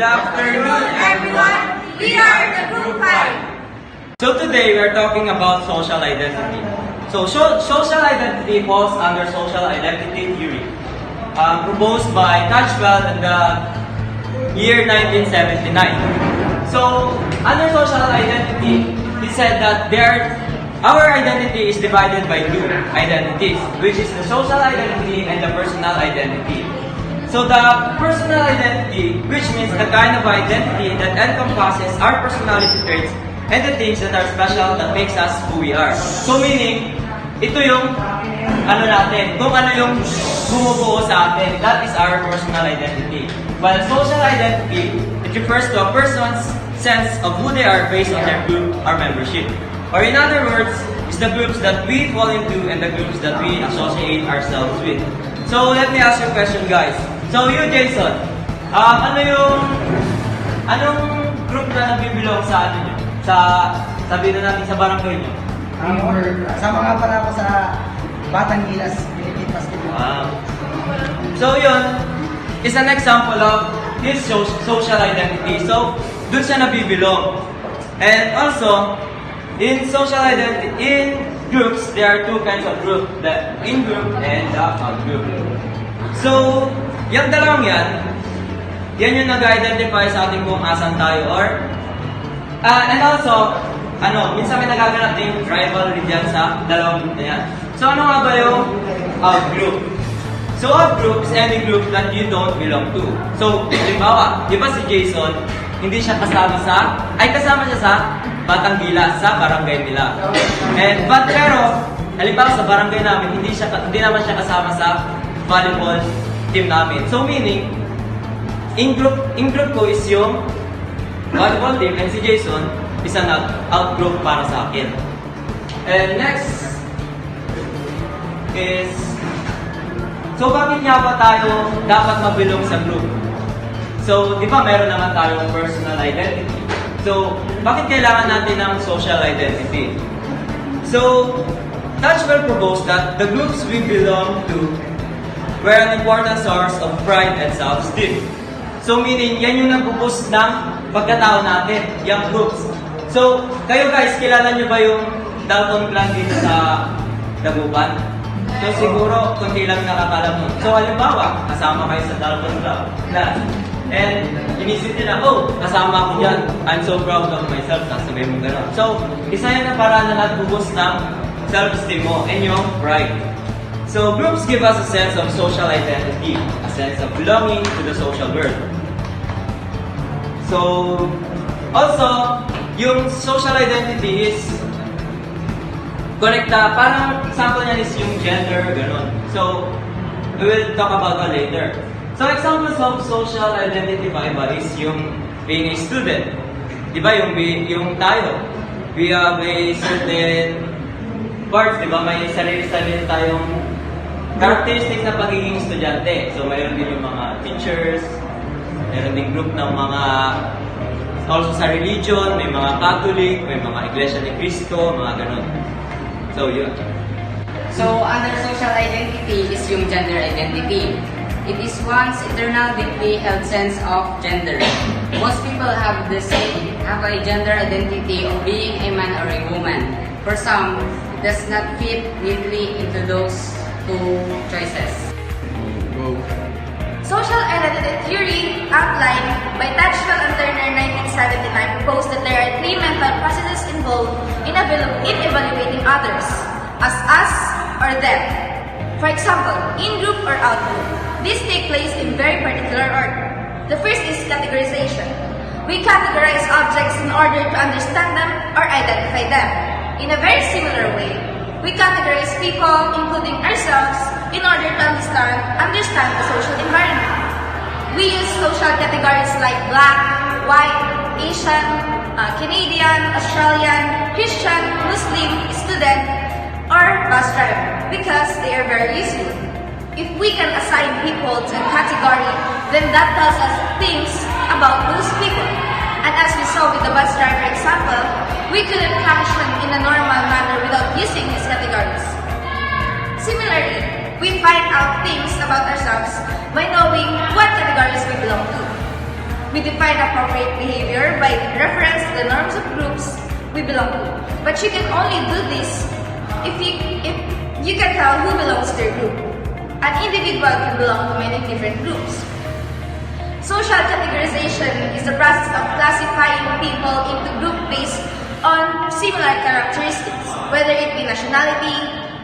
afternoon, everyone. We are the Group 5. So today we are talking about social identity. So social identity falls under social identity theory, proposed by Catchwell in the year 1979. So under social identity, he said that our identity is divided by two identities, which is the social identity and the personal identity. So the personal identity, which means the kind of identity that encompasses our personality traits and the things that are special that makes us who we are. So meaning, ito yung natin, kung ano yung bumubuo sa atin, that is our personal identity. While social identity, it refers to a person's sense of who they are based on their group or membership. Or in other words, it's the groups that we fall into and the groups that we associate ourselves with. So let me ask you a question, guys. So you, Jason, anong group na nagbibilong sa ano nyo? Sabihin na natin sa barangay nyo? Sama nga pala ako sa Batang Gilas, Philippine Basketball. Wow. So yun, is an example of his social identity. So, dun siya nabibilong. And also, in social identity, in groups, there are two kinds of group, the in-group and the out-group. So, yung dalawang yan yung nag-identify sa atin kung asan tayo or and also, minsan may nagaganap din rivalry dyan sa dalawang group na yan. So, ano nga ba yung out-group? So, out-group is any group that you don't belong to. So, halimbawa, di ba si Jason, hindi siya kasama siya sa Batang Gilas, sa barangay nila. Pero, halimbawa sa barangay namin, hindi naman siya kasama sa volleyball team namin. So, meaning, in-group ko is yung volleyball team and si Jason is an out-group para sa akin. And next is, so bakit nga ba tayo dapat mabilong sa group? So, di ba meron naman tayong personal identity? So, bakit kailangan natin ng social identity? So, Catchwell proposed that the groups we belong to were an important source of pride and self-esteem. So, meaning, yan yung nag-boost ng pagkatao natin, yung groups. So, kayo guys, kilala nyo ba yung Dalton clan dito sa Dagupan? So, siguro, kunti lang nakakalam mo. So, halimbawa, kasama kayo sa Dalton clan. And, inisip nila, kasama ako dyan. I'm so proud of myself. Sasabihin mo gano'n. So, isa yan na para na nag-boost ng self-esteem mo and yung pride. So, groups give us a sense of social identity, a sense of belonging to the social world. So, also, yung social identity is parang example niyan is yung gender, gano'n. So, we will talk about that later. So, examples of social identity ba is yung being a student. Di ba yung tayo? We have a certain parts, di ba? May sarili-sarili tayong characteristics na pagiging estudyante. So, mayroon din yung mga teachers, mayroon din group ng mga also sa religion, may mga Catholic, may mga Iglesia ni Cristo, mga ganun. So, yun. So, other social identity is yung gender identity. It is one's eternal, deeply held sense of gender. Most people have a gender identity of being a man or a woman. For some, it does not fit neatly into those two choices. Social identity theory, outlined by Catchwell and Turner 1979, proposed that there are three mental processes involved in evaluating others, as us or them. For example, in-group or out-group. These take place in very particular order. The first is categorization. We categorize objects in order to understand them or identify them. In a very similar way, we categorize people, including ourselves, in order to understand the social environment. We use social categories like Black, White, Asian, Canadian, Australian, Christian, Muslim, student, or bus driver because they are very useful. If we can assign people to a category, then that tells us things about those people. And as we saw with the bus driver example, we couldn't function in a normal manner without using these categories. Similarly, we find out things about ourselves by knowing what categories we belong to. We define appropriate behavior by reference to the norms of groups we belong to. But you can only do this if you can tell who belongs to your group. An individual can belong to many different groups. Social categorization is the process of classifying people into groups based on similar characteristics, whether it be nationality,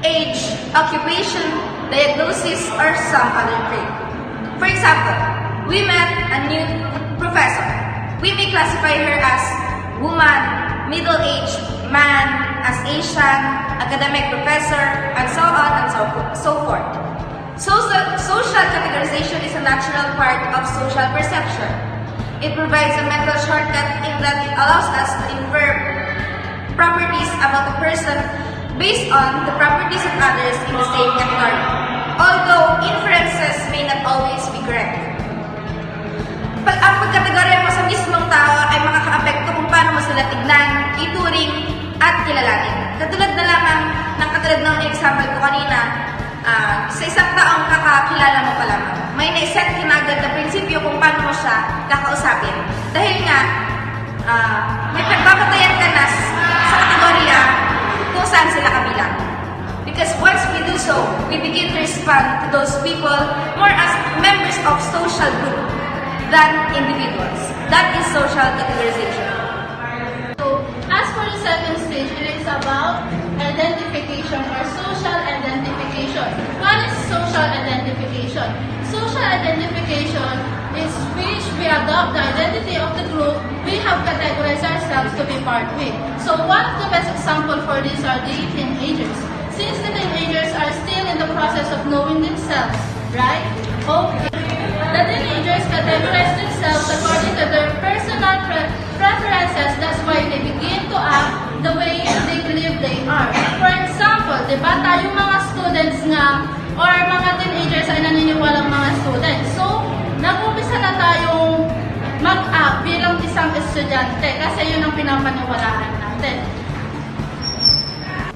age, occupation, diagnosis, or some other trait. For example, we met a new professor. We may classify her as woman, middle-aged, man, as Asian, academic professor, and so on and so forth. Social categorization is a natural part of social perception. It provides a mental shortcut in that it allows us to infer properties about a person based on the properties of others in the same category, although inferences may not always be correct. Ang pagkategorya mo sa mismong tao ay makakaapekto kung paano mo sila tignan, ituring, at kilalanin. Katulad na lamang ng katulad ng example ko kanina, sa isang taong kakakilala mo pa lamang, may naiset ka na agad na prinsipyo kung paano mo siya kakausapin. Dahil nga, may pagbabatayan ka na sa kategorya kung saan sila kabilang. Because once we do so, we begin to respond to those people more as members of social group than individuals. That is social categorization. So, as for the second stage, it is about identification or social identification. What is social identification? Social identification is which we adopt the identity of the group we have categorized ourselves to be part with. So one of the best examples for this are the teenagers. Since the teenagers are still in the process of knowing themselves, right? Okay. The teenagers categorize themselves according to their personal preferences. That's why they begin to act the way they believe they are. For example, di ba tayong mga students nga or mga teenagers ay naniniwalang mga students. So, nag-umpisa na tayong mag-act bilang isang estudyante kasi yun ang pinapaniwalaan natin.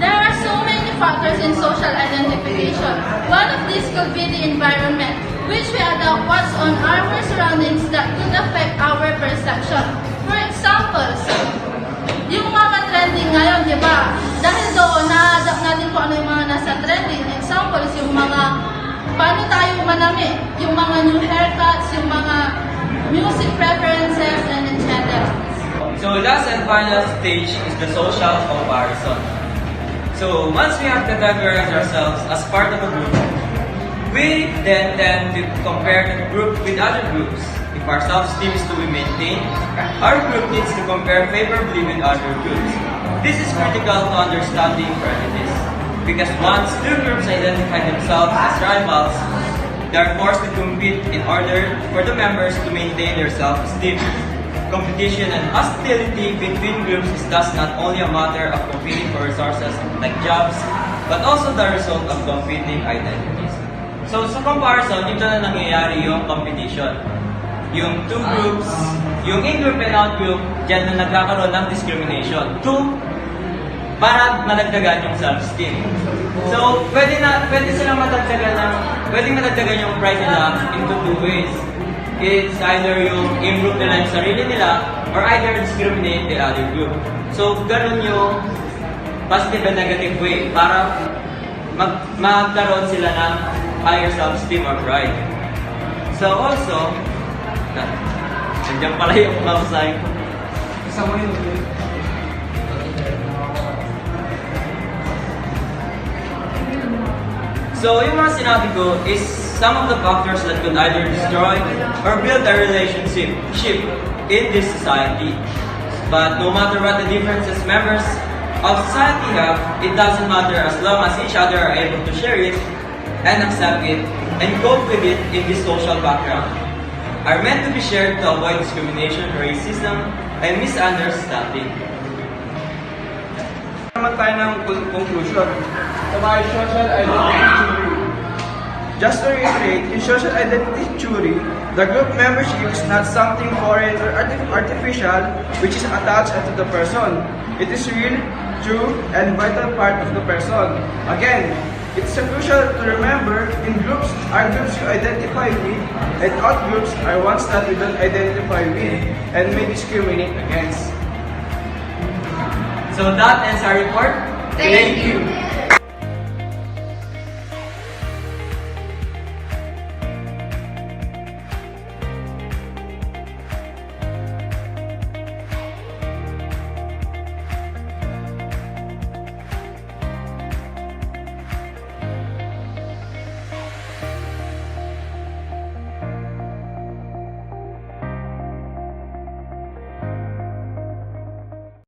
There are so many factors in social identification. One of these could be the environment, which we adopt what's on our surroundings that could affect our perception. For example, yung mga trending ngayon, di ba? Dahil doon, na-adapt natin kung ano yung mga nasa trending. Example is yung mga, paano tayo manami, yung mga new haircuts, yung mga music preferences, and etc. So last and final stage is the social comparison. So once we have categorized ourselves as part of a group, we then tend to compare the group with other groups. If our self-esteem is to be maintained, our group needs to compare favorably with other groups. This is critical to understanding prejudice, because once two groups identify themselves as rivals, they are forced to compete in order for the members to maintain their self-esteem. Competition and hostility between groups is thus not only a matter of competing for resources like jobs, but also the result of competing identities. So sa comparison, dito na nangyayari yung competition. Yung two groups, yung in-group and out-group, dyan na nagkakaroon ng discrimination. Two, para madagdagan yung self-esteem. So, pwede silang madagdagan yung pride nila into two ways. It's either yung improve nila yung sarili nila or either discriminate the other group. So, ganun yung positive and negative way para magkaroon sila ng higher self-esteem or pride. So, also, nandiyan pala yung mabasay ko. Kasama yun. So, yung mga sinabi ko is some of the factors that could either destroy or build a relationship in this society. But no matter what the differences members of society have, it doesn't matter as long as each other are able to share it and accept it and cope with it in this social background. Are meant to be shared to avoid discrimination, racism, and misunderstanding. Naman tayo ng conclusion. About social identity theory. Just to reiterate, in social identity theory, the group membership is not something foreign or artificial which is attached to the person. It is real, true, and vital part of the person. Again, It's crucial to remember in groups are groups you identify with, and out groups are ones that we don't identify with and may discriminate against. So that ends our report. Thank you.